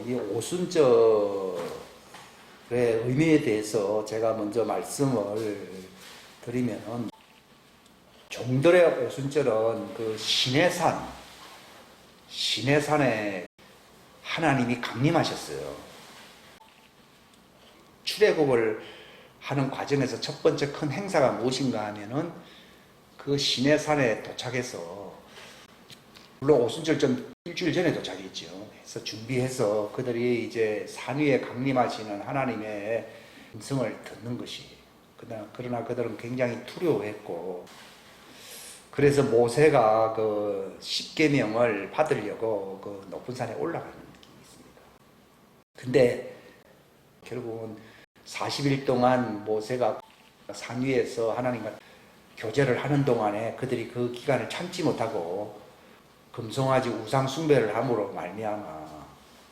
이 오순절의 의미에 대해서 제가 먼저 말씀을 드리면은, 종들의 오순절은 그 시내산에 하나님이 강림하셨어요. 출애굽을 하는 과정에서 첫 번째 큰 행사가 무엇인가 하면은 그 시내산에 도착해서, 물론 오순절 전 일주일 전에 도착했죠. 그래서 준비해서 그들이 이제 산 위에 강림하시는 하나님의 음성을 듣는 것이, 그러나 그들은 굉장히 두려워했고, 그래서 모세가 그 십계명을 받으려고 그 높은 산에 올라가는 느낌이 있습니다. 근데 결국은 40일 동안 모세가 산 위에서 하나님과 교제를 하는 동안에 그들이 그 기간을 참지 못하고 금송아지 우상 숭배를 함으로 말미암아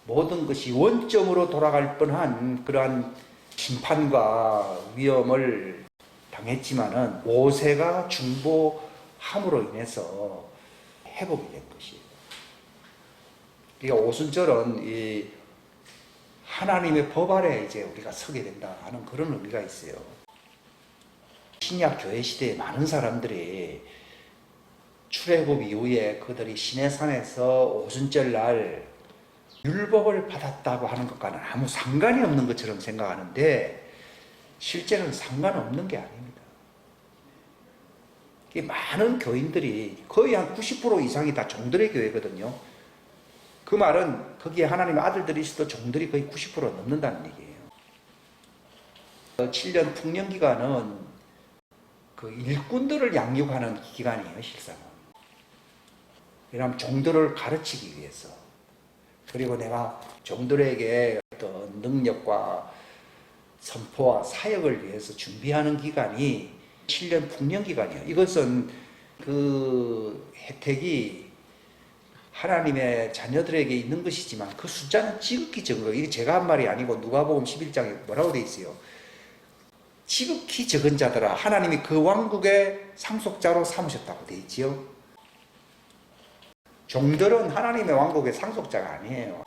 모든 것이 원점으로 돌아갈 뻔한 그러한 심판과 위험을 당했지만은 모세가 중보함으로 인해서 회복이 된 것이에요. 그러니까 오순절은 이 하나님의 법 아래 이제 우리가 서게 된다 하는 그런 의미가 있어요. 신약 교회 시대에 많은 사람들이 출애굽 이후에 그들이 시내산에서 오순절 날 율법을 받았다고 하는 것과는 아무 상관이 없는 것처럼 생각하는데, 실제는 상관없는 게 아닙니다. 많은 교인들이 거의 한 90% 이상이 다 종들의 교회거든요. 그 말은 거기에 하나님의 아들들이시도 종들이 거의 90% 넘는다는 얘기예요. 7년 풍년 기간은 그 일꾼들을 양육하는 기간이에요, 실상은. 왜냐하면 종들을 가르치기 위해서, 그리고 내가 종들에게 어떤 능력과 선포와 사역을 위해서 준비하는 기간이 7년 풍년 기간이에요. 이것은 그 혜택이 하나님의 자녀들에게 있는 것이지만 그 숫자는 지극히 적은 거예요. 이게 제가 한 말이 아니고 누가복음 11장에 뭐라고 돼 있어요? 지극히 적은 자들아 하나님이 그 왕국의 상속자로 삼으셨다고 돼 있지요. 종들은 하나님의 왕국의 상속자가 아니에요.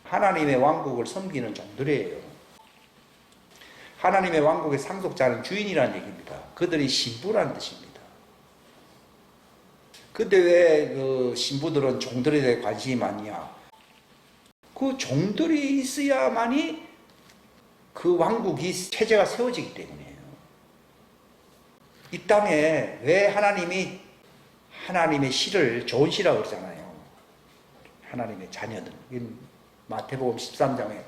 하나님의 왕국을 섬기는 종들이에요. 하나님의 왕국의 상속자는 주인이라는 얘기입니다. 그들이 신부라는 뜻입니다. 근데 왜 그 신부들은 종들에 대해 관심이 많냐? 그 종들이 있어야만이 그 왕국이 체제가 세워지기 때문이에요. 이 땅에 왜 하나님의 씨를 좋은 씨라고 그러잖아요. 하나님의 자녀들. 마태복음 13장에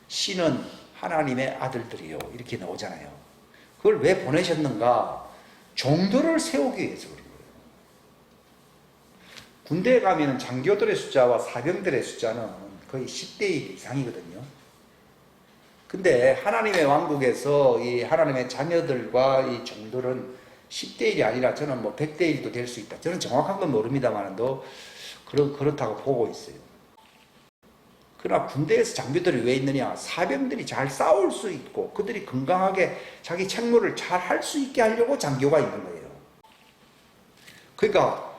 씨는 하나님의 아들들이요 이렇게 나오잖아요. 그걸 왜 보내셨는가? 종들을 세우기 위해서 그런 거예요. 군대에 가면 장교들의 숫자와 사병들의 숫자는 거의 10대 1 이상이거든요. 근데 하나님의 왕국에서 이 하나님의 자녀들과 이 종들은 10대 1이 아니라 저는 뭐 100대 1도 될 수 있다. 저는 정확한 건 모릅니다만도 그렇다고 보고 있어요. 그러나 군대에서 장교들이 왜 있느냐? 사병들이 잘 싸울 수 있고 그들이 건강하게 자기 책무를 잘 할 수 있게 하려고 장교가 있는 거예요. 그러니까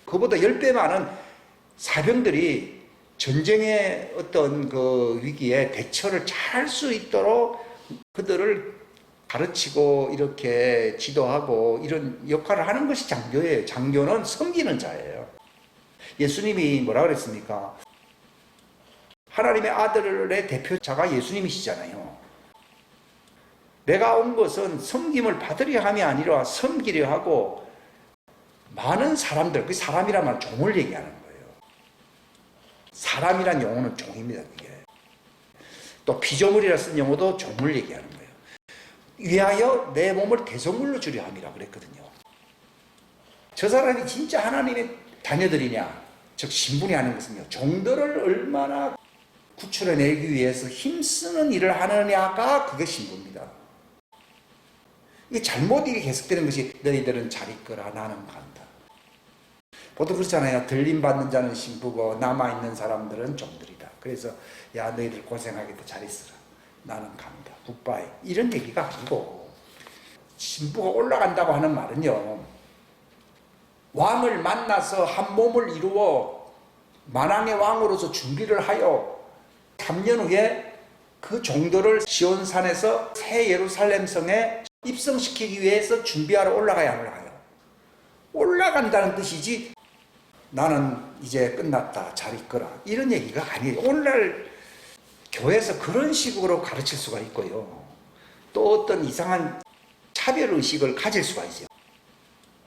그보다 10배 많은 사병들이 전쟁의 어떤 그 위기에 대처를 잘 할 수 있도록 그들을 가르치고 이렇게 지도하고 이런 역할을 하는 것이 장교예요. 장교는 섬기는 자예요. 예수님이 뭐라 그랬습니까? 하나님의 아들의 대표자가 예수님이시잖아요. 내가 온 것은 섬김을 받으려 함이 아니라 섬기려 하고, 많은 사람들, 그 사람이라면 종을 얘기하는 거예요. 사람이란 용어는 종입니다. 그게. 또 피조물이라 쓴 용어도 종을 얘기하는 거예요. 위하여 내 몸을 대속물로 주려 함이라 그랬거든요. 저 사람이 진짜 하나님의 자녀들이냐, 즉 신분이 하는 것은요, 종들을 얼마나 구출해내기 위해서 힘쓰는 일을 하느냐가 그게 신부입니다. 이게 잘못 이게 계속되는 것이 너희들은 잘 있거라 나는 간다. 보통 그렇잖아요. 들림받는 자는 신부고 남아있는 사람들은 종들이다. 그래서 야 너희들 고생하겠다 잘 있어라 나는 간다 굿바이 이런 얘기가 아니고, 신부가 올라간다고 하는 말은요, 왕을 만나서 한 몸을 이루어 만왕의 왕으로서 준비를 하여 3년 후에 그 종들을 시온산에서 새 예루살렘 성에 입성시키기 위해서 준비하러 올라가야 안 올라가요? 올라간다는 뜻이지 나는 이제 끝났다 잘 있거라 이런 얘기가 아니에요. 오늘날 교회에서 그런 식으로 가르칠 수가 있고요. 또 어떤 이상한 차별의식을 가질 수가 있어요.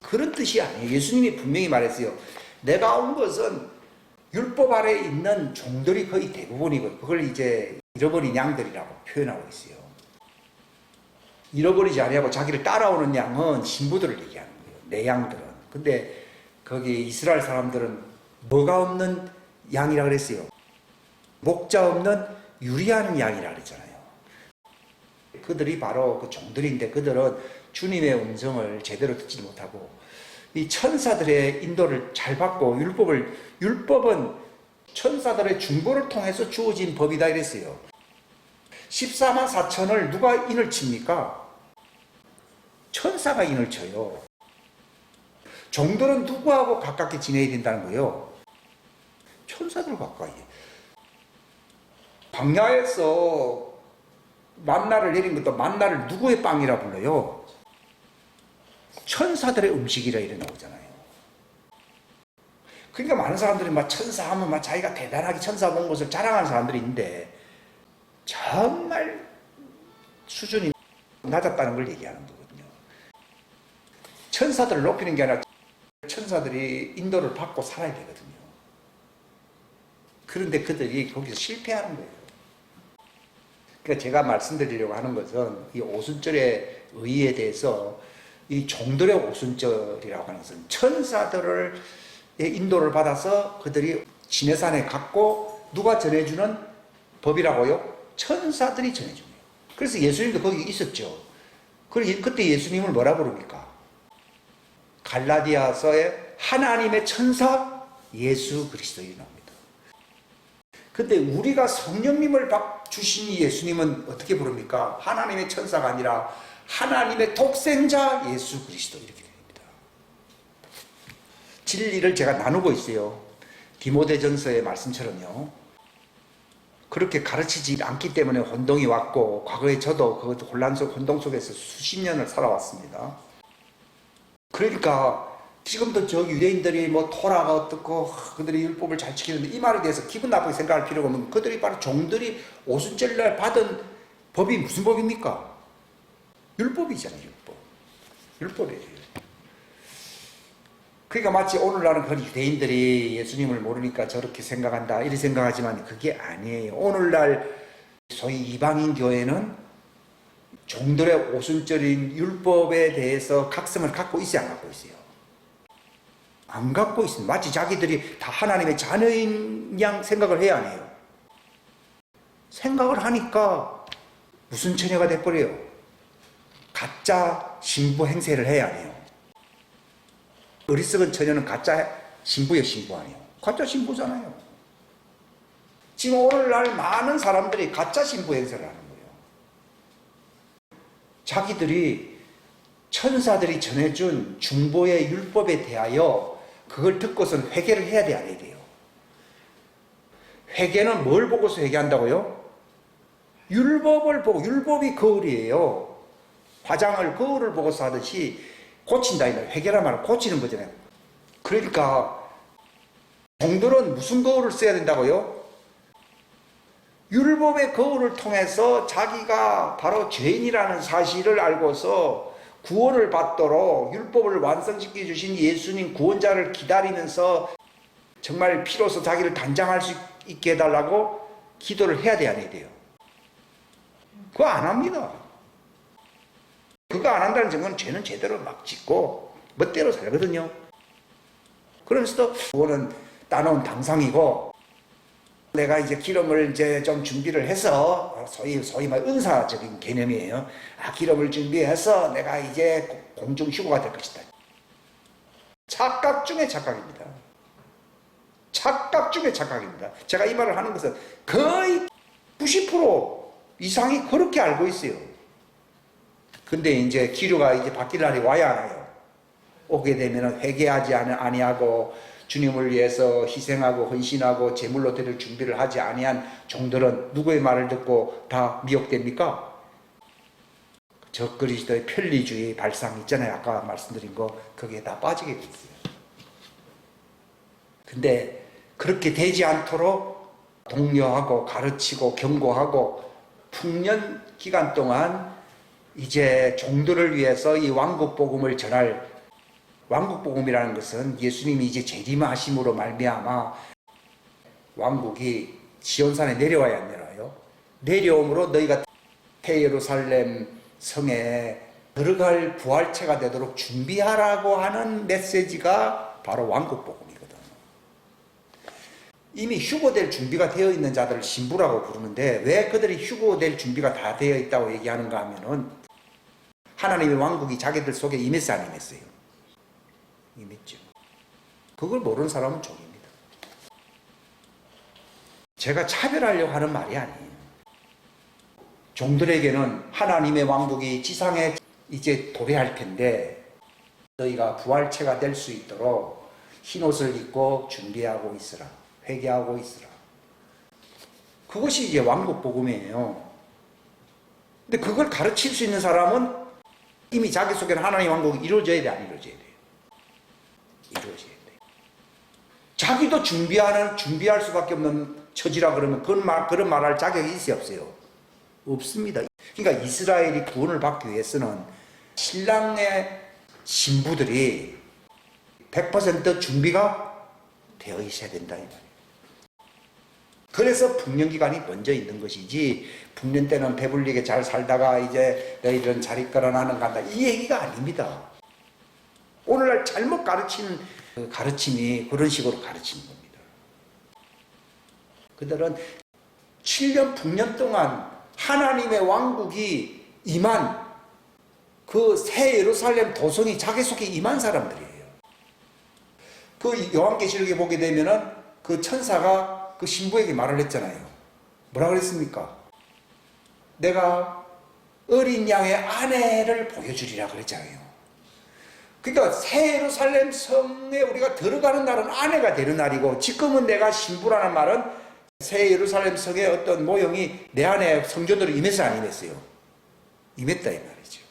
그런 뜻이 아니에요. 예수님이 분명히 말했어요. 내가 온 것은 율법 아래 있는 종들이 거의 대부분이고 그걸 이제 잃어버린 양들이라고 표현하고 있어요. 잃어버리지 아니하고 자기를 따라오는 양은 신부들을 얘기하는 거예요. 내 양들은. 근데 거기 이스라엘 사람들은 뭐가 없는 양이라 그랬어요. 목자 없는 유리하는 양이라 그랬잖아요. 그들이 바로 그 종들인데 그들은 주님의 음성을 제대로 듣지 못하고 이 천사들의 인도를 잘 받고 율법은 천사들의 중보를 통해서 주어진 법이다 이랬어요. 14만 4천을 누가 인을 칩니까? 천사가 인을 쳐요. 종들은 누구하고 가깝게 지내야 된다는 거예요? 천사들 가까이. 광야에서 만나를 내린 것도 만나를 누구의 빵이라 불러요? 천사들의 음식이라 이래 나오잖아요. 그러니까 많은 사람들이 막 천사하면 막 자기가 대단하게 천사 본 것을 자랑하는 사람들이 있는데 정말 수준이 낮았다는 걸 얘기하는 거거든요. 천사들을 높이는 게 아니라 천사들이 인도를 받고 살아야 되거든요. 그런데 그들이 거기서 실패하는 거예요. 그러니까 제가 말씀드리려고 하는 것은 이 오순절의 의의에 대해서 이 종들의 오순절이라고 하는 것은 천사들의 인도를 받아서 그들이 시내산에 갔고 누가 전해주는 법이라고요? 천사들이 전해줍니다. 그래서 예수님도 거기 있었죠. 그때 예수님을 뭐라 부릅니까? 갈라디아서에 하나님의 천사 예수 그리스도이 나옵니다. 근데 우리가 성령님을 주신 예수님은 어떻게 부릅니까? 하나님의 천사가 아니라 하나님의 독생자 예수 그리스도 이렇게 됩니다. 진리를 제가 나누고 있어요. 디모데전서의 말씀처럼요. 그렇게 가르치지 않기 때문에 혼동이 왔고 과거에 저도 그 혼동 속에서 수십 년을 살아왔습니다. 그러니까 지금도 저 유대인들이 뭐 토라가 어떻고 그들이 율법을 잘 지키는데 이 말에 대해서 기분 나쁘게 생각할 필요가 없는 그들이 바로 종들이 오순절날 받은 법이 무슨 법입니까? 율법이잖아요. 율법이에요. 그러니까 마치 오늘날은 그 유대인들이 예수님을 모르니까 저렇게 생각한다 이렇게 생각하지만 그게 아니에요. 오늘날 소위 이방인 교회는 종들의 오순절인 율법에 대해서 각성을 갖고 있어요, 안 갖고 있어요? 안 갖고 있어요. 마치 자기들이 다 하나님의 자녀인 양 생각을 해야 하네요. 생각을 하니까 무슨 처녀가 돼버려요? 가짜 신부 행세를 해야 하네요. 어리석은 처녀는 가짜 신부의 신부 아니에요. 가짜 신부잖아요. 지금 오늘날 많은 사람들이 가짜 신부 행세를 하는 거예요. 자기들이 천사들이 전해준 중보의 율법에 대하여 그걸 듣고선 회개를 해야 돼, 안 해야 돼요? 회개는 뭘 보고서 회개한다고요? 율법을 보고, 율법이 거울이에요. 화장을 거울을 보고서 하듯이 고친다, 이 말. 회개란 말은 고치는 거잖아요. 그러니까 종들은 무슨 거울을 써야 된다고요? 율법의 거울을 통해서 자기가 바로 죄인이라는 사실을 알고서 구원을 받도록 율법을 완성시켜 주신 예수님 구원자를 기다리면서 정말 피로서 자기를 단장할 수 있게 해달라고 기도를 해야 돼야 돼요. 그거 안 합니다. 그거 안 한다는 점은 죄는 제대로 막 짓고 멋대로 살거든요. 그러면서도 구원은 따놓은 당상이고 내가 이제 기름을 이제 좀 준비를 해서 소위 말 은사적인 개념이에요. 기름을 준비해서 내가 이제 공중휴거가 될 것이다. 착각 중에 착각입니다. 착각 중에 착각입니다. 제가 이 말을 하는 것은 거의 90% 이상이 그렇게 알고 있어요. 근데 이제 기류가 이제 바뀔 날이 와야 하나요? 오게 되면 회개하지 아니하고 주님을 위해서 희생하고 헌신하고 제물로 드릴 준비를 하지 아니한 종들은 누구의 말을 듣고 다 미혹됩니까? 적그리스도의 편리주의 발상 있잖아요. 아까 말씀드린 거 거기에 다 빠지게 돼 있어요. 근데 그렇게 되지 않도록 독려하고 가르치고 경고하고 풍년 기간 동안 이제 종들을 위해서 이 왕국복음을 전할, 왕국복음이라는 것은 예수님이 이제 재림하심으로 말미암아 왕국이 시온산에 내려와야 안 내려와요? 내려옴으로 너희가 예루살렘 성에 들어갈 부활체가 되도록 준비하라고 하는 메시지가 바로 왕국복음이거든. 이미 휴거될 준비가 되어 있는 자들을 신부라고 부르는데 왜 그들이 휴거될 준비가 다 되어 있다고 얘기하는가 하면은 하나님의 왕국이 자기들 속에 임했어 안 임했어요? 임했죠. 그걸 모르는 사람은 종입니다. 제가 차별하려고 하는 말이 아니에요. 종들에게는 하나님의 왕국이 지상에 이제 도래할 텐데 너희가 부활체가 될 수 있도록 흰옷을 입고 준비하고 있으라. 회개하고 있으라. 그것이 이제 왕국 복음이에요. 근데 그걸 가르칠 수 있는 사람은 이미 자기 속에는 하나님의 왕국이 이루어져야 돼, 안 이루어져야 돼? 이루어져야 돼. 자기도 준비할 수밖에 없는 처지라 그러면 그런 말할 자격이 있어요, 없어요? 없습니다. 그러니까 이스라엘이 구원을 받기 위해서는 신랑의 신부들이 100% 준비가 되어 있어야 된다 이 말이에요. 그래서 풍년기간이 먼저 있는 것이지 풍년 때는 배불리게 잘 살다가 이제 너희들은 잘 있거나 나는 간다 이 얘기가 아닙니다. 오늘날 잘못 가르치는 그 가르침이 그런 식으로 가르치는 겁니다. 그들은 7년 풍년 동안 하나님의 왕국이 임한 그 새 예루살렘 도성이 자기 속에 임한 사람들이에요. 그 요한계시록에 보게 되면은 그 천사가 그 신부에게 말을 했잖아요. 뭐라 그랬습니까? 내가 어린 양의 아내를 보여주리라 그랬잖아요. 그러니까 새 예루살렘 성에 우리가 들어가는 날은 아내가 되는 날이고 지금은 내가 신부라는 말은 새 예루살렘 성의 어떤 모형이 내 안에 성전으로 임했어 안 임했어요? 임했다 이 말이죠.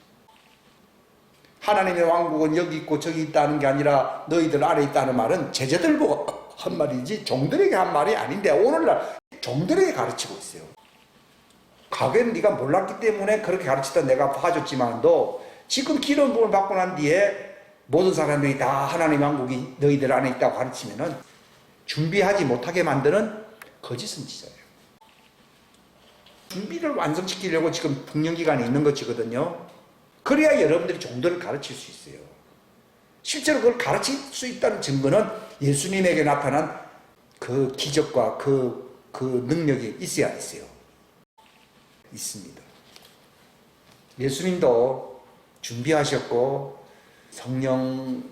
하나님의 왕국은 여기 있고 저기 있다는 게 아니라 너희들 안에 있다는 말은 제자들 보고 한 말이지 종들에게 한 말이 아닌데 오늘날 종들에게 가르치고 있어요. 과거에는 네가 몰랐기 때문에 그렇게 가르치다 내가 봐줬지만도 지금 기름 부음을 받고 난 뒤에 모든 사람들이 다 하나님의 왕국이 너희들 안에 있다고 가르치면은 준비하지 못하게 만드는 거짓 선지자예요. 준비를 완성시키려고 지금 풍년기간이 있는 것이거든요. 그래야 여러분들이 종들을 가르칠 수 있어요. 실제로 그걸 가르칠 수 있다는 증거는 예수님에게 나타난 그 기적과 그 능력이 있어야 있어요. 있습니다. 예수님도 준비하셨고 성령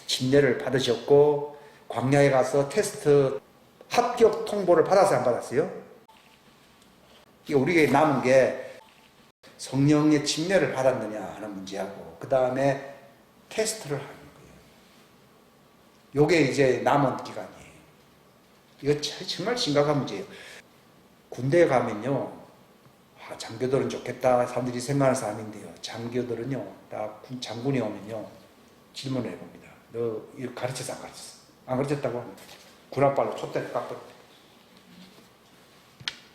침례를 받으셨고 광야에 가서 테스트 합격 통보를 받았어요, 안 받았어요? 우리에게 남은 게 성령의 침례를 받았느냐 하는 문제하고 그 다음에 테스트를 하는 거예요. 요게 이제 남은 기간이에요. 이거 정말 심각한 문제예요. 군대에 가면요, 장교들은 좋겠다 사람들이 생각하는 사람인데요, 장교들은요 다 장군이 오면요 질문을 해봅니다. 너 이거 가르쳤어 안 가르쳤어? 안 가르쳤다고 합니다. 군합발로 촛대를 깎고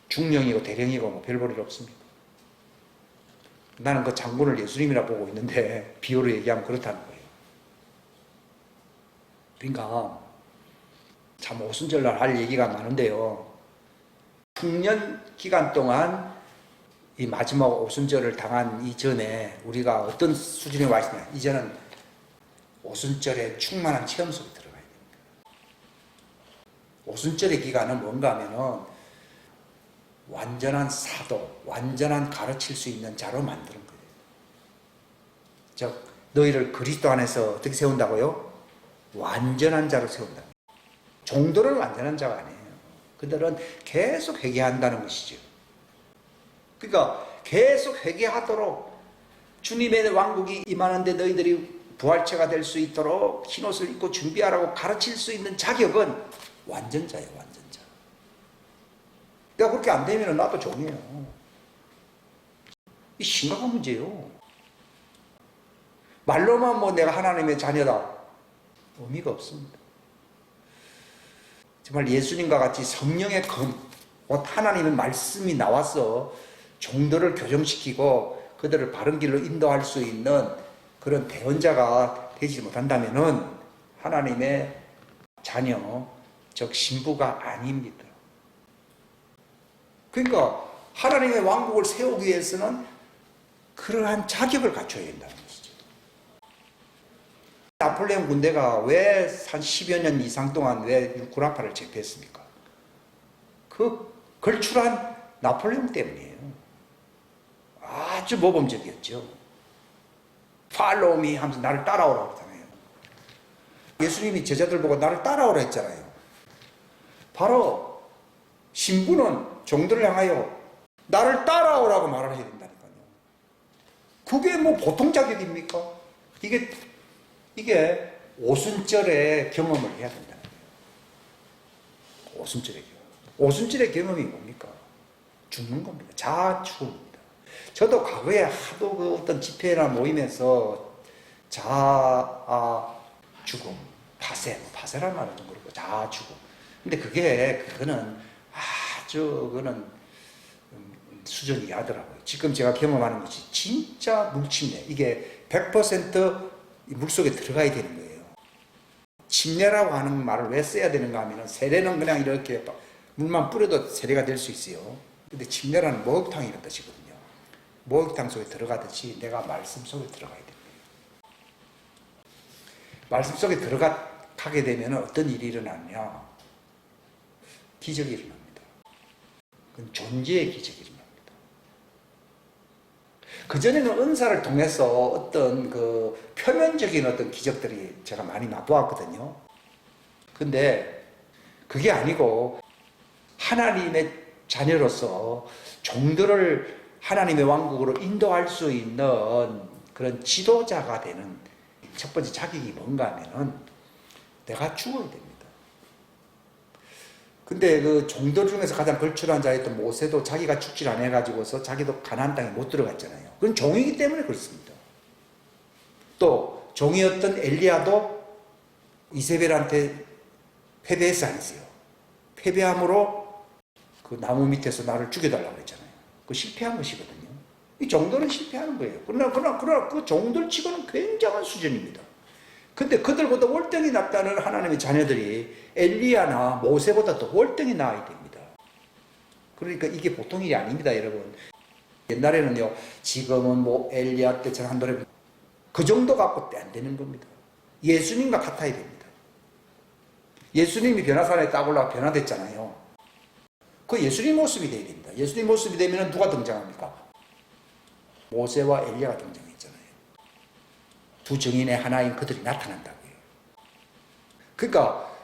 중령이고 대령이고 뭐 별 볼 일 없습니다. 나는 그 장군을 예수님이라 보고 있는데 비유로 얘기하면 그렇다는 거예요. 그러니까 참 오순절날 할 얘기가 많은데요. 풍년 기간 동안 이 마지막 오순절을 당한 이전에 우리가 어떤 수준에 와 있느냐. 이제는 오순절에 충만한 체험 속에 들어가야 됩니다. 오순절의 기간은 뭔가 하면은 완전한 사도, 완전한 가르칠 수 있는 자로 만드는 거예요. 즉 너희를 그리스도 안에서 어떻게 세운다고요? 완전한 자로 세운다. 종들은 완전한 자가 아니에요. 그들은 계속 회개한다는 것이죠. 그러니까 계속 회개하도록 주님의 왕국이 임하는데 너희들이 부활체가 될 수 있도록 흰옷을 입고 준비하라고 가르칠 수 있는 자격은 완전자예요, 완전자. 내가 그렇게 안 되면 나도 종이에요. 이 심각한 문제예요. 말로만 뭐 내가 하나님의 자녀다. 의미가 없습니다. 정말 예수님과 같이 성령의 하나님의 말씀이 나와서 종들을 교정시키고 그들을 바른 길로 인도할 수 있는 그런 대언자가 되지 못한다면은 하나님의 자녀, 즉 신부가 아닙니다. 그러니까 하나님의 왕국을 세우기 위해서는 그러한 자격을 갖춰야 된다는 것이죠. 나폴레옹 군대가 왜 한 10여 년 이상 동안 왜 구라파를 제패했습니까? 그 걸출한 나폴레옹 때문이에요. 아주 모범적이었죠. Follow me 하면서 나를 따라오라고 그러잖아요. 예수님이 제자들 보고 나를 따라오라 했잖아요. 바로 신부는 종들을 향하여 나를 따라오라고 말을 해야 된다니까요. 그게 뭐 보통 자격입니까? 이게 오순절의 경험을 해야 된다는 거예요. 오순절의 경험. 오순절의 경험이 뭡니까? 죽는 겁니다. 자아죽음입니다. 저도 과거에 하도 그 어떤 집회나 모임에서 자아죽음, 파세라는 말은 좀 그렇고 자아죽음. 근데 그거는 그거는 수준이 이하더라고요. 지금 제가 경험하는 것이 진짜 물침례. 이게 100% 물속에 들어가야 되는 거예요. 침례라고 하는 말을 왜 써야 되는가 하면 세례는 그냥 이렇게 물만 뿌려도 세례가 될 수 있어요. 근데 침례라는 목욕탕이라는 뜻이거든요. 목욕탕 속에 들어가듯이 내가 말씀 속에 들어가야 됩니다. 말씀 속에 들어가게 되면 어떤 일이 일어나냐? 기적이 일어납니다. 그건 존재의 기적이 일어납니다. 그전에는 은사를 통해서 어떤 그 표면적인 어떤 기적들이 제가 많이 맛보았거든요. 근데 그게 아니고 하나님의 자녀로서 종들을 하나님의 왕국으로 인도할 수 있는 그런 지도자가 되는 첫 번째 자격이 뭔가 하면은 내가 죽어야 됩니다. 근데 그 종들 중에서 가장 걸출한 자였던 모세도 자기가 죽질 않아가지고서 자기도 가나안 땅에 못 들어갔잖아요. 그건 종이기 때문에 그렇습니다. 또 종이었던 엘리야도 이세벨한테 패배했어 안 했어요? 패배함으로 그 나무 밑에서 나를 죽여달라고 했잖아요. 그 실패한 것이거든요. 이 종들은 실패하는 거예요. 그러나 그 종들 치고는 굉장한 수준입니다. 근데 그들보다 월등히 낫다는 하나님의 자녀들이 엘리야나 모세보다 더 월등히 나아야 됩니다. 그러니까 이게 보통 일이 아닙니다, 여러분. 옛날에는요, 지금은 뭐 엘리야 때처럼 한 노래 그 정도 갖고 안 되는 겁니다. 예수님과 같아야 됩니다. 예수님이 변화산에 딱 올라가 변화됐잖아요. 그 예수님 모습이 되어야 됩니다. 예수님 모습이 되면 누가 등장합니까? 모세와 엘리야가 등장했잖아요. 두 정인의 하나인 그들이 나타난다고요. 그러니까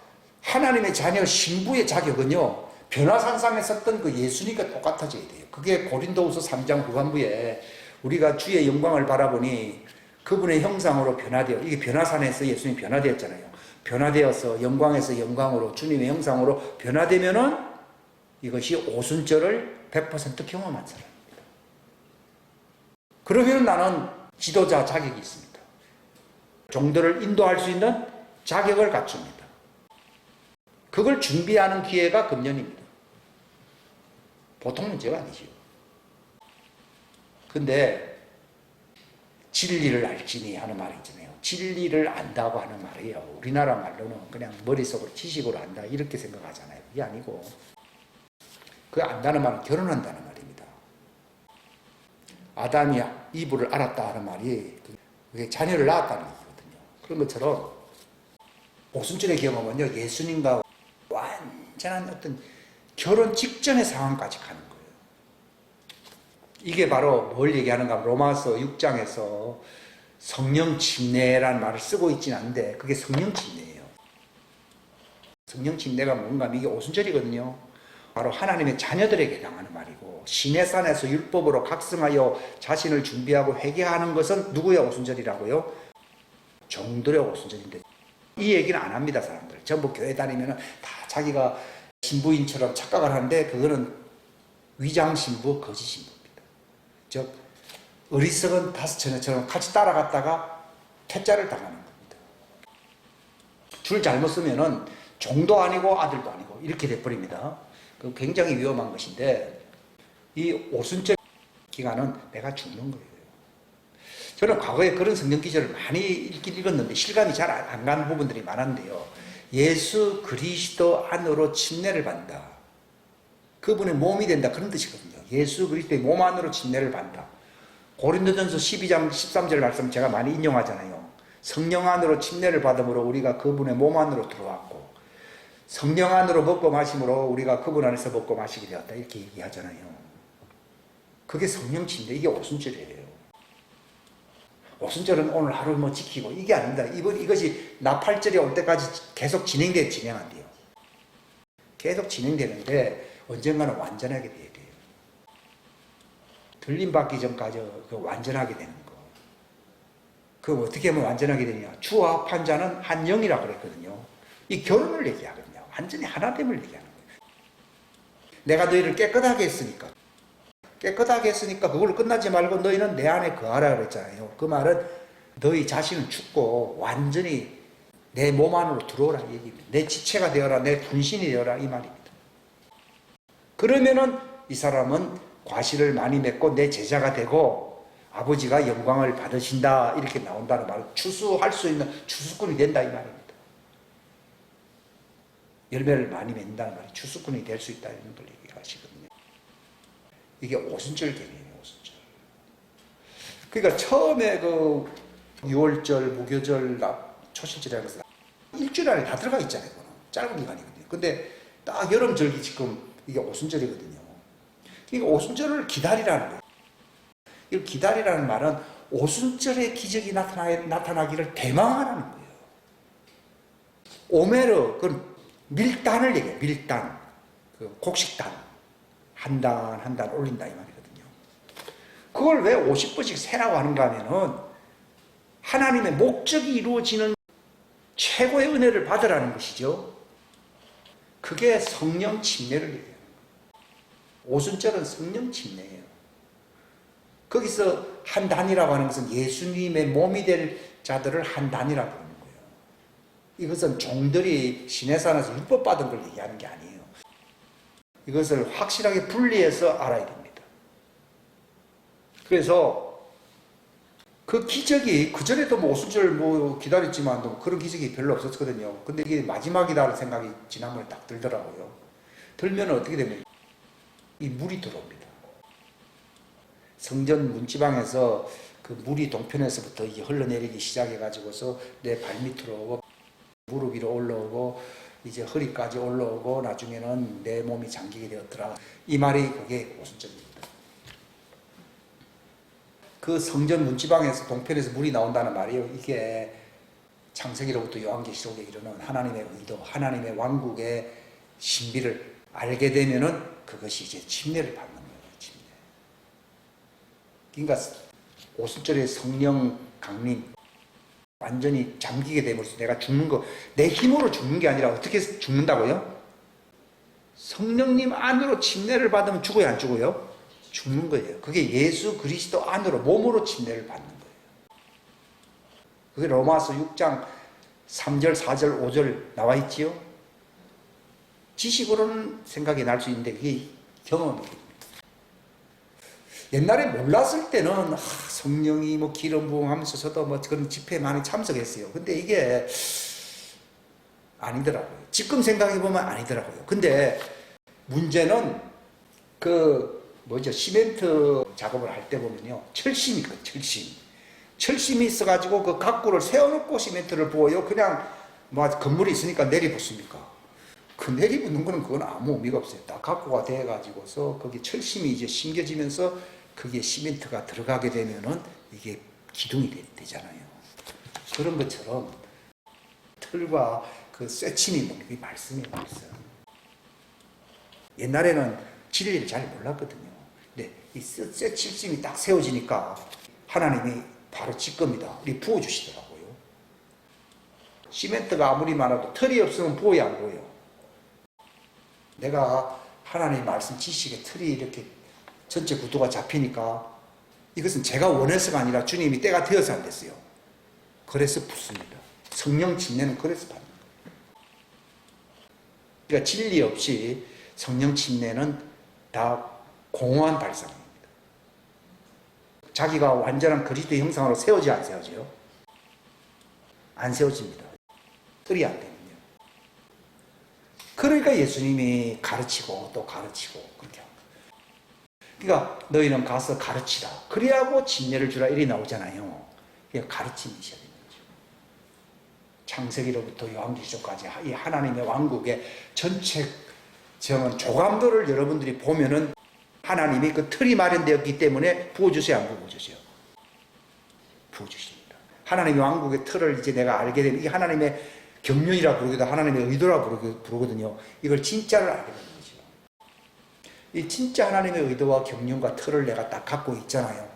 하나님의 자녀 신부의 자격은요, 변화산상에 섰던 그 예수님과 똑같아져야 돼요. 그게 고린도후서 3장 후반부에 우리가 주의 영광을 바라보니 그분의 형상으로 변화되어, 이게 변화산에서 예수님이 변화되었잖아요. 변화되어서 영광에서 영광으로 주님의 형상으로 변화되면은 이것이 오순절을 100% 경험한 사람입니다. 그러면 나는 지도자 자격이 있습니다. 종들을 인도할 수 있는 자격을 갖춥니다. 그걸 준비하는 기회가 금년입니다. 보통 문제가 아니죠. 근데 진리를 알지니 하는 말이 있잖아요. 진리를 안다고 하는 말이에요. 우리나라 말로는 그냥 머릿속으로 지식으로 안다 이렇게 생각하잖아요. 그게 아니고 그 안다는 말은 결혼한다는 말입니다. 아담이 이브를 알았다 하는 말이 그게 자녀를 낳았다는 얘기거든요. 그런 것처럼 오순절의 경험은요, 예수님과 완전한 어떤 결혼 직전의 상황까지 가는 거예요. 이게 바로 뭘 얘기하는가 하면 로마서 6장에서 성령 침례라는 말을 쓰고 있지는 않은데 그게 성령 침례예요. 성령 침례가 뭔가 하면 이게 오순절이거든요. 바로 하나님의 자녀들에게 당하는 말이고, 시내산에서 율법으로 각성하여 자신을 준비하고 회개하는 것은 누구의 오순절이라고요? 종들의 오순절인데 이 얘기는 안 합니다. 사람들 전부 교회 다니면 다 자기가 신부인처럼 착각을 하는데 그거는 위장 신부, 거짓 신부입니다. 즉 어리석은 다섯 처녀처럼 같이 따라갔다가 퇴짜를 당하는 겁니다. 줄 잘못 쓰면은 종도 아니고 아들도 아니고 이렇게 돼버립니다. 그 굉장히 위험한 것인데 이 오순절 기간은 내가 죽는 거예요. 저는 과거에 그런 성경 기절을 많이 읽긴 읽었는데 실감이 잘 안 가는 부분들이 많은데요. 예수 그리스도 안으로 침례를 받는다. 그분의 몸이 된다. 그런 뜻이거든요. 예수 그리스도의 몸 안으로 침례를 받는다. 고린도전서 12장 13절 말씀 제가 많이 인용하잖아요. 성령 안으로 침례를 받음으로 우리가 그분의 몸 안으로 들어왔고 성령 안으로 먹고 마심으로 우리가 그분 안에서 먹고 마시게 되었다. 이렇게 얘기하잖아요. 그게 성령 침례, 이게 오순절이에요. 오순절은 오늘 하루 뭐 지키고 이게 아닙니다. 이것이 나팔절이 올 때까지 계속 진행한대요. 계속 진행되는데 언젠가는 완전하게 돼야 돼요. 들림받기 전까지 그 완전하게 되는 거. 그 어떻게 하면 완전하게 되냐. 주와 판자는 한 영이라 그랬거든요. 이 결혼을 얘기하거든요. 완전히 하나됨을 얘기하는 거예요. 내가 너희를 깨끗하게 했으니까 그걸로 끝나지 말고 너희는 내 안에 거하라 그랬잖아요. 그 말은 너희 자신은 죽고 완전히 내 몸 안으로 들어오라 이 얘기입니다. 내 지체가 되어라, 내 분신이 되어라 이 말입니다. 그러면은 이 사람은 과실을 많이 맺고 내 제자가 되고 아버지가 영광을 받으신다 이렇게 나온다는 말은 추수할 수 있는 추수꾼이 된다 이 말입니다. 열매를 많이 맺는다는 말이 추수꾼이 될 수 있다 이런 걸 얘기하시거든요. 이게 오순절 개념이에요. 오순절. 그러니까 처음에 그 6월절, 무교절, 초실절이라는 것은 일주일 안에 다 들어가 있잖아요. 짧은 기간이거든요. 근데 딱 여름절기 지금 이게 오순절이거든요. 그러니까 오순절을 기다리라는 거예요. 이 기다리라는 말은 오순절의 기적이 나타나기를 대망하라는 거예요. 오메르, 그 밀단을 얘기해요. 밀단, 그 곡식단. 한 단 올린다 이 말이거든요. 그걸 왜 50번씩 세라고 하는가 하면은 하나님의 목적이 이루어지는 최고의 은혜를 받으라는 것이죠. 그게 성령 침례를 얘기해요. 오순절은 성령 침례예요. 거기서 한 단이라고 하는 것은 예수님의 몸이 될 자들을 한 단이라고 부르는 거예요. 이것은 종들이 시내산에서 율법 받은 걸 얘기하는 게 아니에요. 이것을 확실하게 분리해서 알아야 됩니다. 그래서 그 기적이 그전에도 뭐 오순절 뭐 기다렸지만 그런 기적이 별로 없었거든요. 근데 이게 마지막이다라는 생각이 지난번에 딱 들더라고요. 들면 어떻게 됩니까? 이 물이 들어옵니다. 성전 문지방에서 그 물이 동편에서부터 이게 흘러내리기 시작해가지고서 내 발밑으로 오고 무릎 위로 올라오고 이제 허리까지 올라오고 나중에는 내 몸이 잠기게 되었더라. 이 말이 그게 오순절입니다. 그 성전 문지방에서 동편에서 물이 나온다는 말이에요. 이게 창세기로부터 요한계시록에 이르는 하나님의 의도, 하나님의 왕국의 신비를 알게 되면은 그것이 이제 침례를 받는 거예요. 침례. 그러니까 오순절의 성령 강림 완전히 잠기게 되면서 내가 죽는 거, 내 힘으로 죽는 게 아니라 어떻게 죽는다고요? 성령님 안으로 침례를 받으면 죽어요, 안 죽어요? 죽는 거예요. 그게 예수 그리스도 안으로 몸으로 침례를 받는 거예요. 그게 로마서 6장 3절, 4절, 5절 나와 있지요? 지식으로는 생각이 날 수 있는데 그게 경험이에요. 옛날에 몰랐을 때는 성령이 뭐 기름 부음하면서 저도 뭐 그런 집회에 많이 참석했어요. 근데 이게 아니더라고요. 지금 생각해 보면 아니더라고요. 근데 문제는 시멘트 작업을 할 때 보면요, 철심이 있거든요. 철심이 있어가지고 그 가구를 세워놓고 시멘트를 부어요. 그냥 뭐 건물이 있으니까 내리붓습니까? 그 내리붓는 거는 그건 아무 의미가 없어요. 딱 가구가 돼가지고서 거기 철심이 이제 심겨지면서 그게 시멘트가 들어가게 되면은 이게 기둥이 되잖아요. 그런 것처럼 틀과 그 쇠침이 이 말씀이에요, 말씀. 옛날에는 진리를 잘 몰랐거든요. 근데 이 쇠침이 딱 세워지니까 하나님이 바로 질 겁니다. 부어주시더라고요. 시멘트가 아무리 많아도 틀이 없으면 부어야 안 보여. 내가 하나님의 말씀 지식의 틀이 이렇게 전체 구도가 잡히니까 이것은 제가 원해서가 아니라 주님이 때가 되어서 안 됐어요. 그래서 붙습니다. 성령 침례는 그래서 받는 거예요. 그러니까 진리 없이 성령 침례는 다 공허한 발상입니다. 자기가 완전한 그리스도의 형상으로 세워지 안 세워져요? 안 세워집니다. 틀이 안 되면요. 그러니까 예수님이 가르치고 또 가르치고 그렇게 합니다. 그러니까 너희는 가서 가르치라. 그래야고 침례를 주라 이렇게 나오잖아요. 그러니까 가르침이 있어야 되는 거죠. 창세기로부터 요한계시록까지 이 하나님의 왕국의 전체 조감도를 여러분들이 보면은 하나님이 그 틀이 마련되었기 때문에 부어주세요, 안 부어주세요? 부어주십니다. 하나님의 왕국의 틀을 이제 내가 알게 되면 이게 하나님의 경륜이라 부르기도 하나님의 의도라 부르거든요. 이걸 진짜를 알게 되는 거죠. 이 진짜 하나님의 의도와 경륜과 틀을 내가 딱 갖고 있잖아요.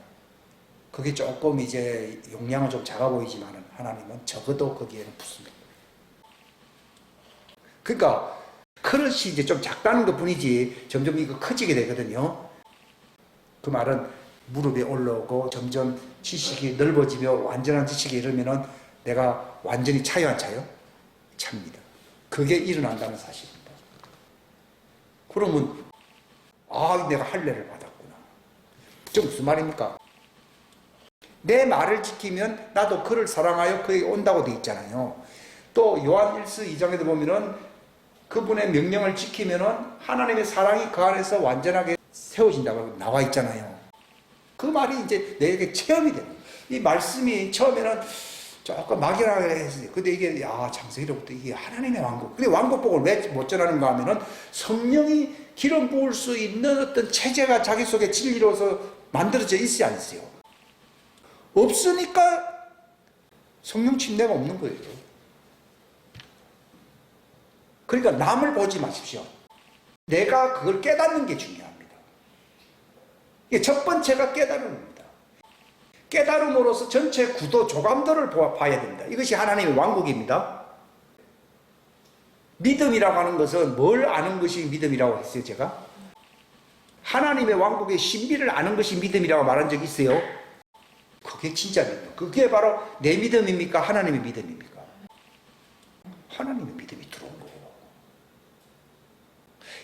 그게 조금 이제 용량은 좀 작아 보이지만 하나님은 적어도 거기에는 붙습니다. 그러니까 그릇이 이제 좀 작다는 것 뿐이지 점점 이거 커지게 되거든요. 그 말은 무릎에 올라오고 점점 지식이 넓어지며 완전한 지식이 이르면은 내가 완전히 차요, 안 차요? 찹니다. 그게 일어난다는 사실입니다. 그러면 내가 할례를 받았구나. 저 무슨 말입니까? 내 말을 지키면 나도 그를 사랑하여 그에게 온다고 되어 있잖아요. 또 요한 1서 2장에도 보면은 그분의 명령을 지키면은 하나님의 사랑이 그 안에서 완전하게 세워진다고 나와 있잖아요. 그 말이 이제 내게 체험이 되는 거예요. 이 말씀이 처음에는 조금 막연하게 했어요. 근데 이게 창세기로부터 이게 하나님의 왕국. 근데 왕국복을 왜 못 전하는가 하면은 성령이 기름 부을 수 있는 어떤 체제가 자기 속에 진리로서 만들어져 있어야 안 있어요. 없으니까 성령 침례가 없는 거예요. 그러니까 남을 보지 마십시오. 내가 그걸 깨닫는 게 중요합니다. 이게 첫 번째가 깨달음입니다. 깨달음으로써 전체 구도 조감도를 봐야 됩니다. 이것이 하나님의 왕국입니다. 믿음이라고 하는 것은 뭘 아는 것이 믿음이라고 했어요, 제가? 하나님의 왕국의 신비를 아는 것이 믿음이라고 말한 적이 있어요? 그게 진짜 믿음. 그게 바로 내 믿음입니까? 하나님의 믿음입니까? 하나님의 믿음이 들어온 거예요.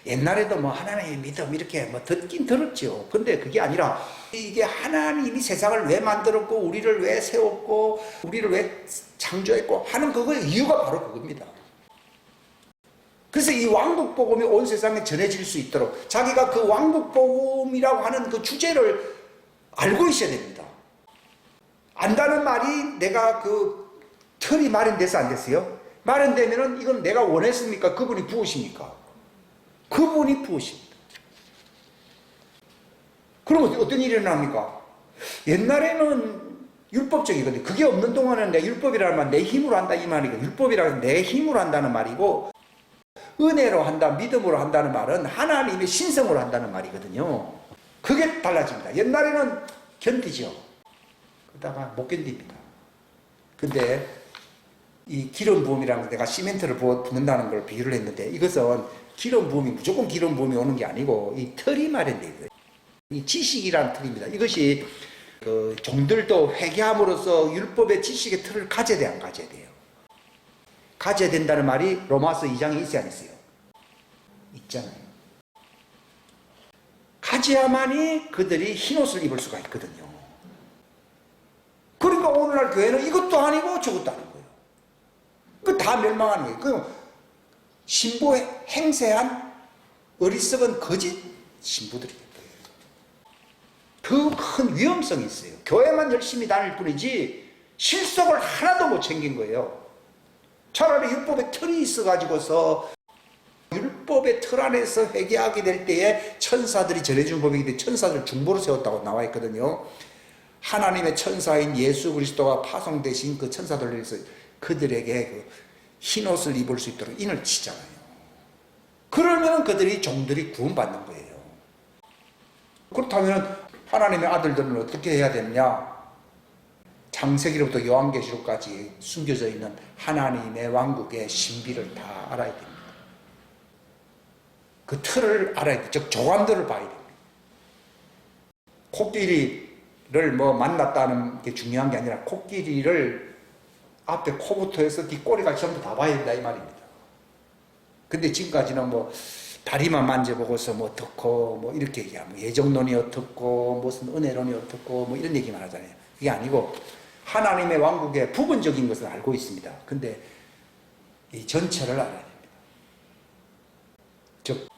옛날에도 하나님의 믿음 이렇게 듣긴 들었죠. 근데 그게 아니라 이게 하나님이 세상을 왜 만들었고 우리를 왜 세웠고 우리를 왜 창조했고 하는 그거의 이유가 바로 그겁니다. 그래서 이 왕국복음이 온 세상에 전해질 수 있도록 자기가 그 왕국복음이라고 하는 그 주제를 알고 있어야 됩니다. 안다는 말이 내가 그 틀이 마련돼서 안 됐어요? 마련되면은 이건 내가 원했습니까? 그분이 부으십니까? 그분이 부으십니다. 그럼 어떤 일이 일어납니까? 옛날에는 율법적이거든요. 그게 없는 동안은 내 율법이라는 말, 내 힘으로 한다 이 말이고, 율법이라는 내 힘으로 한다는 말이고, 은혜로 한다, 믿음으로 한다는 말은 하나님의 신성으로 한다는 말이거든요. 그게 달라집니다. 옛날에는 견디죠. 그러다가 못 견딥니다. 근데 이 기름 부음이라는 내가 시멘트를 붓는다는 걸 비유를 했는데 이것은 기름 부음이 무조건 기름 부음이 오는 게 아니고 이 틀이 마련되어 있어요. 이 지식이라는 틀입니다. 이것이 그 종들도 회개함으로써 율법의 지식의 틀을 가져야 돼, 안 가져야 돼요? 가져야 된다는 말이 로마서 2장에 있어야 안 있어요? 있잖아요. 가져야만이 그들이 흰옷을 입을 수가 있거든요. 그러니까 오늘날 교회는 이것도 아니고 저것도 아닌 거예요. 그 다 멸망하는 거예요. 신부 행세한 어리석은 거짓 신부들이겠다. 그 큰 위험성이 있어요. 교회만 열심히 다닐 뿐이지 실속을 하나도 못 챙긴 거예요. 차라리 율법의 틀이 있어가지고서 율법의 틀 안에서 회개하게 될 때에 천사들이 전해준 법이기 때문에 천사들을 중보로 세웠다고 나와 있거든요. 하나님의 천사인 예수 그리스도가 파송되신 그 천사들을 위해서 그들에게 그 흰옷을 입을 수 있도록 인을 치잖아요. 그러면 그들이 종들이 구원받는 거예요. 그렇다면 하나님의 아들들은 어떻게 해야 되느냐? 창세기로부터 요한계시록까지 숨겨져 있는 하나님의 왕국의 신비를 다 알아야 됩니다. 그 틀을 알아야 돼요. 즉 조감들을 봐야 됩니다. 코끼리를 만났다는 게 중요한 게 아니라 코끼리를 앞에 코부터 해서 뒷꼬리가 전부 다 봐야 된다 이 말입니다. 근데 지금까지는 다리만 만져보고서 어떻고 이렇게 얘기하면 예정론이 어떻고 무슨 은혜론이 어떻고 이런 얘기만 하잖아요. 그게 아니고 하나님의 왕국의 부분적인 것을 알고 있습니다. 근데 이 전체를 알아야 됩니다. 즉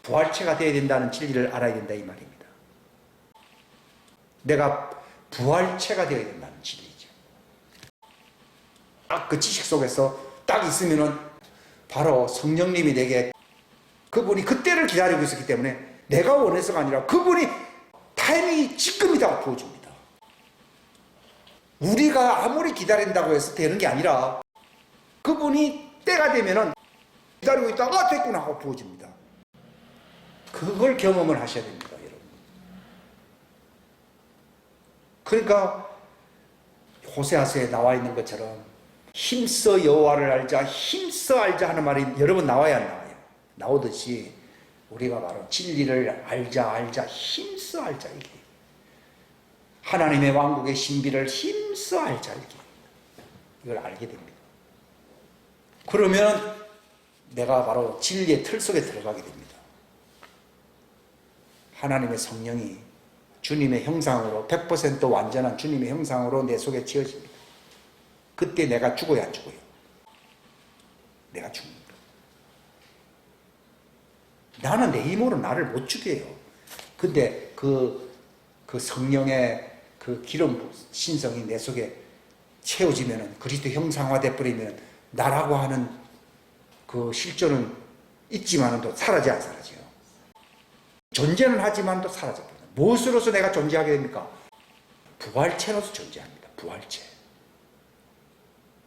부활체가 되어야 된다는 진리를 알아야 된다 이 말입니다. 내가 부활체가 되어야 된다는 진리죠. 딱 그 지식 속에서 딱 있으면은 바로 성령님이 내게 그분이 그때를 기다리고 있었기 때문에 내가 원해서가 아니라 그분이 타이밍이 지금이다 보여줍니다. 우리가 아무리 기다린다고 해서 되는 게 아니라 그분이 때가 되면은 기다리고 있다가 됐구나 하고 보여줍니다. 그걸 경험을 하셔야 됩니다, 여러분. 그러니까 호세아서에 나와 있는 것처럼 힘써 여호와를 알자, 힘써 알자 하는 말이 여러 번 나와야 안 나와요. 나오듯이 우리가 바로 진리를 알자 힘써 알자 이게 하나님의 왕국의 신비를 힘써 알자 이게 이걸 알게 됩니다. 그러면 내가 바로 진리의 틀 속에 들어가게 됩니다. 하나님의 성령이 주님의 형상으로 100% 완전한 주님의 형상으로 내 속에 지어집니다. 그때 내가 죽어야 안 죽어요? 내가 죽습니다. 나는 내 힘으로 나를 못 죽여요. 근데 그 성령의 그 기름 신성이 내 속에 채워지면은 그리스도 형상화돼 버리면 나라고 하는 그 실존은 있지만은 또 사라져 안 사라져요. 존재는 하지만 또 사라져버려요. 무엇으로서 내가 존재하게 됩니까? 부활체로서 존재합니다. 부활체.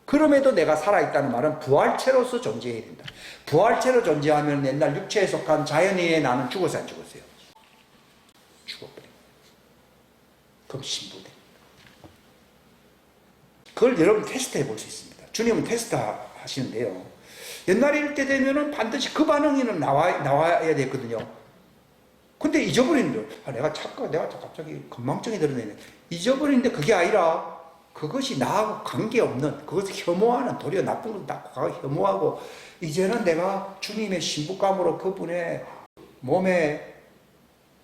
그럼에도 내가 살아있다는 말은 부활체로서 존재해야 된다. 부활체로 존재하면 옛날 육체에 속한 자연인의 나는 죽었어요, 안 죽었어요? 죽어버립니다. 그럼 신부됩니다. 그걸 여러분 테스트해 볼 수 있습니다. 주님은 테스트 하시는데요. 옛날에 이럴 때 되면은 반드시 그 반응이 나와야 됐거든요. 근데 잊어버리는데, 내가 갑자기 건망증이 들어내네. 잊어버리는데 그게 아니라 그것이 나하고 관계없는, 그것을 혐오하는, 도리어 나쁜 걸 나하고 혐오하고, 이제는 내가 주님의 신부감으로 그분의 몸에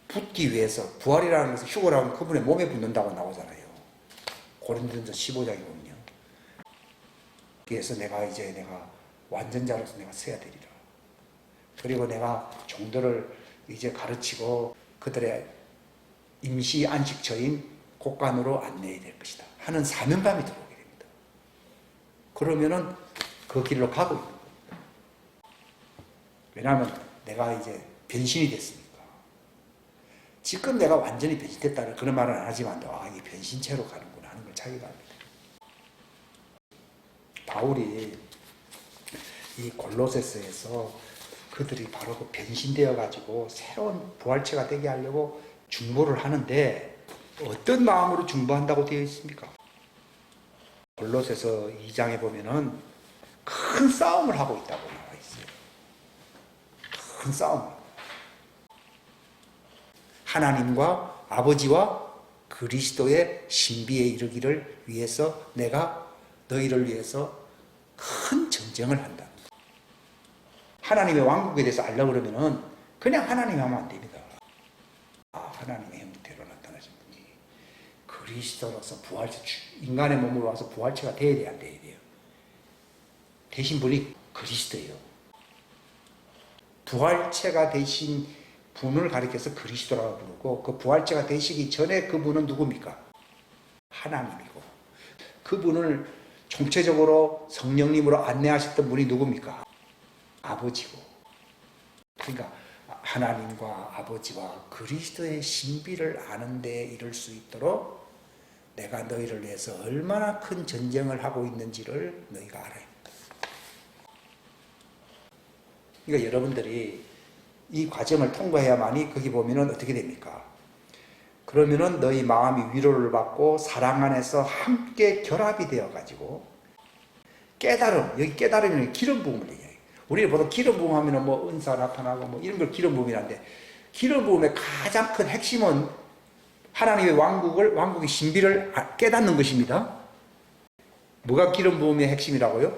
붙기 위해서, 부활이라는 것을 휴거라고 그분의 몸에 붙는다고 나오잖아요. 고린도전서 15장에 보면요. 그래서 내가 완전자로서 내가 서야 되리라. 그리고 내가 종들을 이제 가르치고 그들의 임시 안식처인 곳간으로 안내해야 될 것이다 하는 사명감이 들어오게 됩니다. 그러면은 그 길로 가고 있는 겁니다. 왜냐하면 내가 이제 변신이 됐으니까. 지금 내가 완전히 변신됐다는 그런 말은 안 하지만 이게 변신체로 가는구나 하는 걸 자기가 압니다. 바울이 이 골로새서에서 그들이 바로 그 변신되어 가지고 새로운 부활체가 되게 하려고 중보를 하는데 어떤 마음으로 중보한다고 되어 있습니까? 골로새서 2장에 보면은 큰 싸움을 하고 있다고 나와 있어요. 큰 싸움. 하나님과 아버지와 그리스도의 신비에 이르기를 위해서 내가 너희를 위해서 큰 전쟁을 한다. 하나님의 왕국에 대해서 알려고 그러면은 그냥 하나님 하면 안 됩니다. 하나님의 형태로 나타나신 분이 그리스도로서 부활체, 인간의 몸으로 와서 부활체가 돼야 돼요, 안 돼야 돼요? 되신 분이 그리스도예요. 부활체가 되신 분을 가리켜서 그리스도라고 부르고, 그 부활체가 되시기 전에 그분은 누굽니까? 하나님이고, 그분을 총체적으로 성령님으로 안내하셨던 분이 누굽니까? 아버지고. 그러니까 하나님과 아버지와 그리스도의 신비를 아는 데 이를 수 있도록 내가 너희를 위해서 얼마나 큰 전쟁을 하고 있는지를 너희가 알아야 한다. 그러니까 여러분들이 이 과정을 통과해야만이 거기 보면은 어떻게 됩니까? 그러면은 너희 마음이 위로를 받고 사랑 안에서 함께 결합이 되어 가지고 깨달음, 여기 깨달음이 기름 부음을 얘기해요. 우리는 보통 기름 부음 하면은 뭐 은사 나타나고 뭐 이런 걸 기름 부음이라는데, 기름 부음의 가장 큰 핵심은 하나님의 왕국의 신비를 깨닫는 것입니다. 뭐가 기름 부음의 핵심이라고요?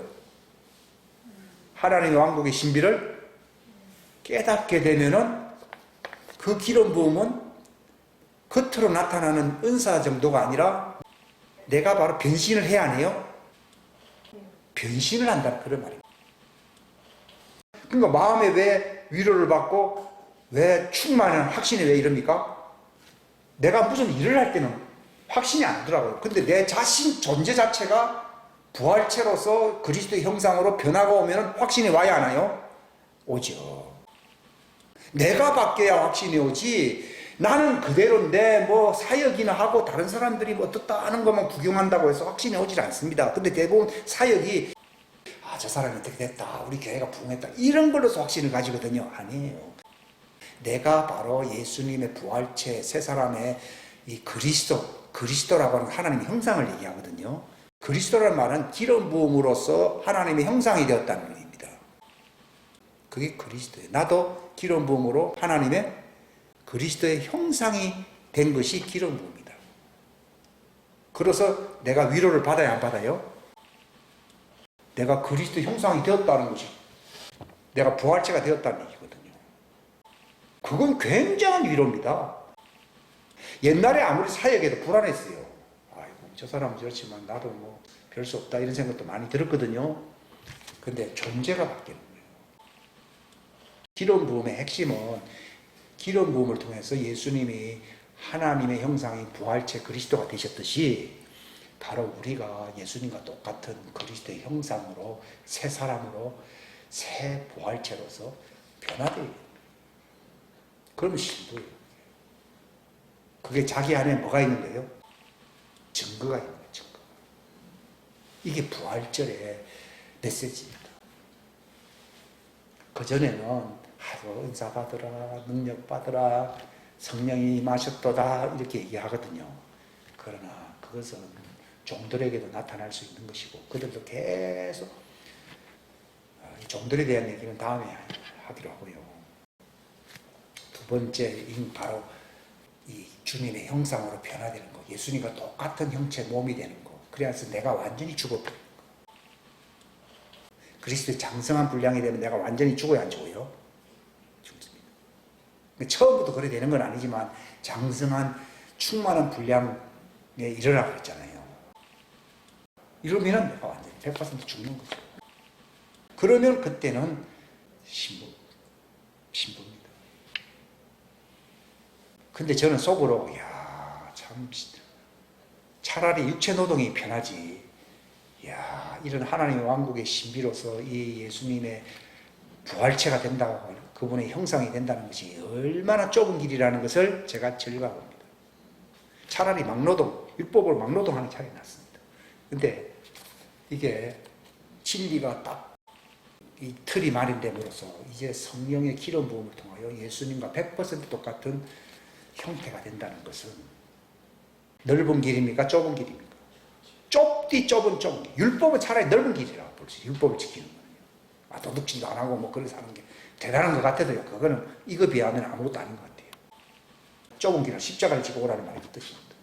하나님의 왕국의 신비를 깨닫게 되면은 그 기름 부음은 겉으로 나타나는 은사 정도가 아니라 내가 바로 변신을 해야 하네요. 변신을 한다, 그런 말입니다. 그러니까 마음에 왜 위로를 받고 왜 충만한 확신이 왜 이럽니까? 내가 무슨 일을 할 때는 확신이 안 들어가요. 근데 내 자신 존재 자체가 부활체로서 그리스도의 형상으로 변화가 오면 확신이 와야 하나요? 오죠. 내가 바뀌어야 확신이 오지, 나는 그대로인데 뭐 사역이나 하고 다른 사람들이 뭐 어떻다 하는 것만 구경한다고 해서 확신이 오질 않습니다. 근데 대부분 사역이 저 사람이 어떻게 됐다, 우리 교회가 부흥했다, 이런 걸로서 확신을 가지거든요. 아니에요. 내가 바로 예수님의 부활체 새 사람의 이 그리스도라고 하는 하나님의 형상을 얘기하거든요. 그리스도라는 말은 기름 부음으로써 하나님의 형상이 되었다는 의미입니다. 그게 그리스도예요. 나도 기름 부음으로 하나님의 그리스도의 형상이 된 것이 기름 부음이다. 그래서 내가 위로를 받아야 안 받아요? 내가 그리스도 형상이 되었다는 것이, 내가 부활체가 되었다는 얘기거든요. 그건 굉장한 위로입니다. 옛날에 아무리 사역해도 불안했어요. 아이고, 저 사람은 저렇지만 나도 뭐 별 수 없다, 이런 생각도 많이 들었거든요. 근데 존재가 바뀌는 거예요. 기름 부음의 핵심은 기름 부음을 통해서 예수님이 하나님의 형상인 부활체 그리스도가 되셨듯이 바로 우리가 예수님과 똑같은 그리스도의 형상으로 새 사람으로 새 부활체로서 변화돼요. 그러면 신부예요. 그게 자기 안에 뭐가 있는 거예요? 증거가 있는 거예요. 증거. 이게 부활절의 메시지입니다. 그전에는 은사 받으라, 능력 받으라, 성령이 임하셨도다, 이렇게 얘기하거든요. 그러나 그것은 종들에게도 나타날 수 있는 것이고, 그들도 계속 종들에 대한 얘기는 다음에 하기로 하고요. 두 번째인 바로 이 주님의 형상으로 변화되는 거, 예수님과 똑같은 형체 몸이 되는 거, 그래서 내가 완전히 죽어버리는 거. 그리스도의 장성한 분량이 되면 내가 완전히 죽어야 안 죽어요? 죽습니다. 처음부터 그래 되는 건 아니지만 장성한 충만한 분량에 이르라고 했잖아요. 이러면 내가 완전히 100% 죽는 거죠. 그러면 그때는 신부입니다. 근데 저는 속으로 참 차라리 육체 노동이 편하지, 이런 하나님의 왕국의 신비로서 이 예수님의 부활체가 된다고, 그분의 형상이 된다는 것이 얼마나 좁은 길이라는 것을 제가 즐거워합니다. 차라리 막노동, 율법으로 막노동하는 차라리 낫습니다. 근데 이게 진리가 딱 이 틀이 마련됨으로써 이제 성령의 기름 부음을 통하여 예수님과 100% 똑같은 형태가 된다는 것은 넓은 길입니까? 좁은 길입니까? 좁디 좁은 길. 율법은 차라리 넓은 길이라고 볼 수 있어요. 율법을 지키는 거예요. 도둑질도 안 하고 뭐 그렇게 사는 게 대단한 것 같아도요, 그거는 이거 비하면 아무것도 아닌 것 같아요. 좁은 길은 십자가를 지고 오라는 말이 그 뜻입니다.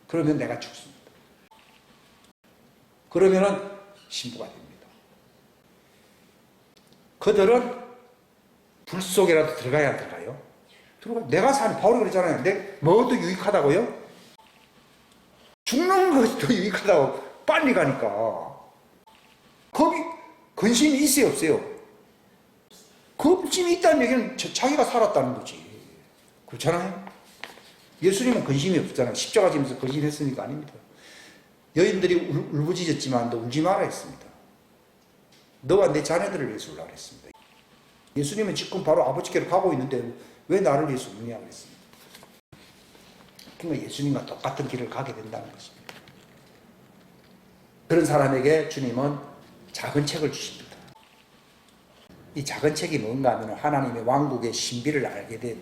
그러면 내가 죽습니다. 그러면은 신부가 됩니다. 그들은 불 속에라도 들어가야 안 들어가요? 내가 사는, 바울이 그랬잖아요. 뭐도 유익하다고요? 죽는 것이 더 유익하다고. 빨리 가니까. 근심이 있어요, 없어요? 근심이 있다는 얘기는 자기가 살았다는 거지. 그렇잖아요? 예수님은 근심이 없잖아요. 십자가 지면서 근심했으니까 아닙니다. 여인들이 울부짖었지만 너 울지 마라 했습니다. 너와 내 자녀들을 위해서 울라 그랬습니다. 예수님은 지금 바로 아버지께로 가고 있는데 왜 나를 위해서 우느냐 그랬습니다. 그러니까 예수님과 똑같은 길을 가게 된다는 것입니다. 그런 사람에게 주님은 작은 책을 주십니다. 이 작은 책이 뭔가 하면 하나님의 왕국의 신비를 알게 된,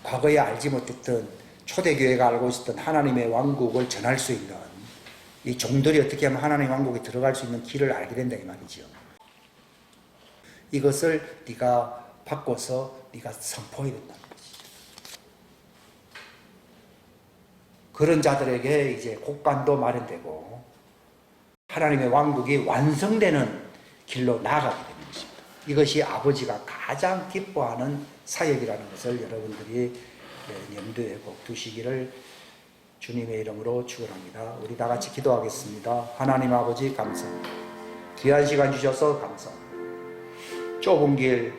과거에 알지 못했던 초대교회가 알고 있었던 하나님의 왕국을 전할 수 있는, 이 종들이 어떻게 하면 하나님의 왕국에 들어갈 수 있는 길을 알게 된다 이 말이죠. 이것을 네가 바꿔서 네가 선포해야 된다는 거지. 그런 자들에게 이제 곡간도 마련되고 하나님의 왕국이 완성되는 길로 나아가게 되는 것입니다. 이것이 아버지가 가장 기뻐하는 사역이라는 것을 여러분들이 염두에 꼭 두시기를 주님의 이름으로 축원합니다. 우리 다 같이 기도하겠습니다. 하나님 아버지 감사합니다. 귀한 시간 주셔서 감사합니다. 좁은 길,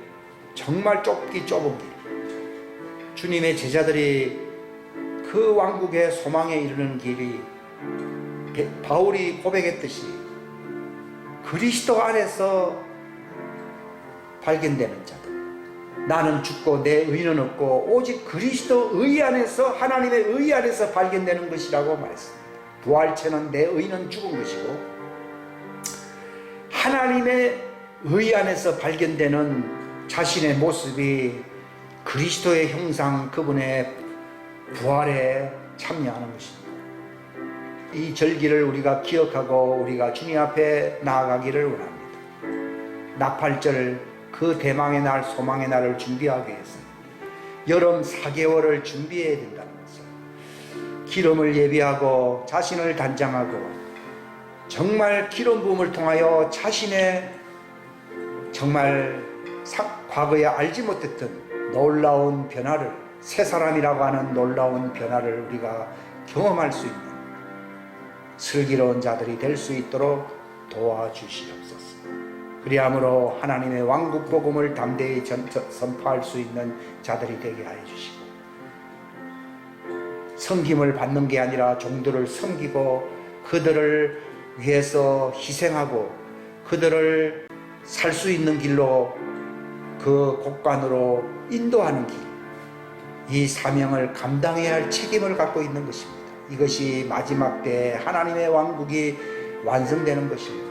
정말 좁은 길, 주님의 제자들이 그 왕국의 소망에 이르는 길이 바울이 고백했듯이 그리스도 안에서 발견되는 자들, 나는 죽고 내 의는 없고 오직 그리스도 의 안에서, 하나님의 의 안에서 발견되는 것이라고 말했습니다. 부활체는 내 의는 죽은 것이고 하나님의 의 안에서 발견되는 자신의 모습이 그리스도의 형상, 그분의 부활에 참여하는 것입니다. 이 절기를 우리가 기억하고 우리가 주님 앞에 나아가기를 원합니다. 나팔절, 그 대망의 날, 소망의 날을 준비하기 위해서 여름 4개월을 준비해야 된다는 것을, 기름을 예비하고 자신을 단장하고 정말 기름 부음을 통하여 자신의 정말 과거에 알지 못했던 놀라운 변화를, 새 사람이라고 하는 놀라운 변화를 우리가 경험할 수 있는 슬기로운 자들이 될 수 있도록 도와주시옵소서. 그리함으로 하나님의 왕국 복음을 담대히 선포할 수 있는 자들이 되게 하여 주시고, 섬김을 받는 게 아니라 종들을 섬기고 그들을 위해서 희생하고 그들을 살 수 있는 길로, 그 곡간으로 인도하는 길, 이 사명을 감당해야 할 책임을 갖고 있는 것입니다. 이것이 마지막 때에 하나님의 왕국이 완성되는 것입니다.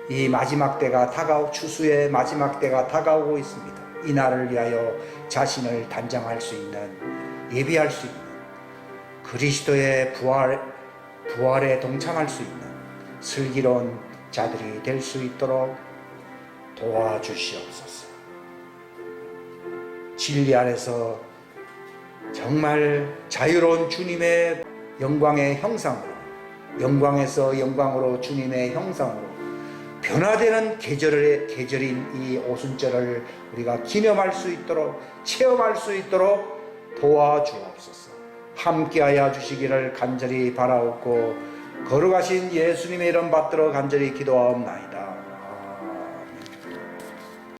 이 마지막 때가 추수의 마지막 때가 다가오고 있습니다. 이 날을 위하여 자신을 단장할 수 있는, 예비할 수 있는, 그리스도의 부활에 동참할 수 있는 슬기로운 자들이 될 수 있도록 도와주시옵소서. 진리 안에서 정말 자유로운 주님의 영광의 형상으로, 영광에서 영광으로 주님의 형상으로 변화되는 계절인 이 오순절을 우리가 기념할 수 있도록, 체험할 수 있도록 도와주옵소서. 함께하여 주시기를 간절히 바라옵고 거룩하신 예수님의 이름 받들어 간절히 기도하옵나이다.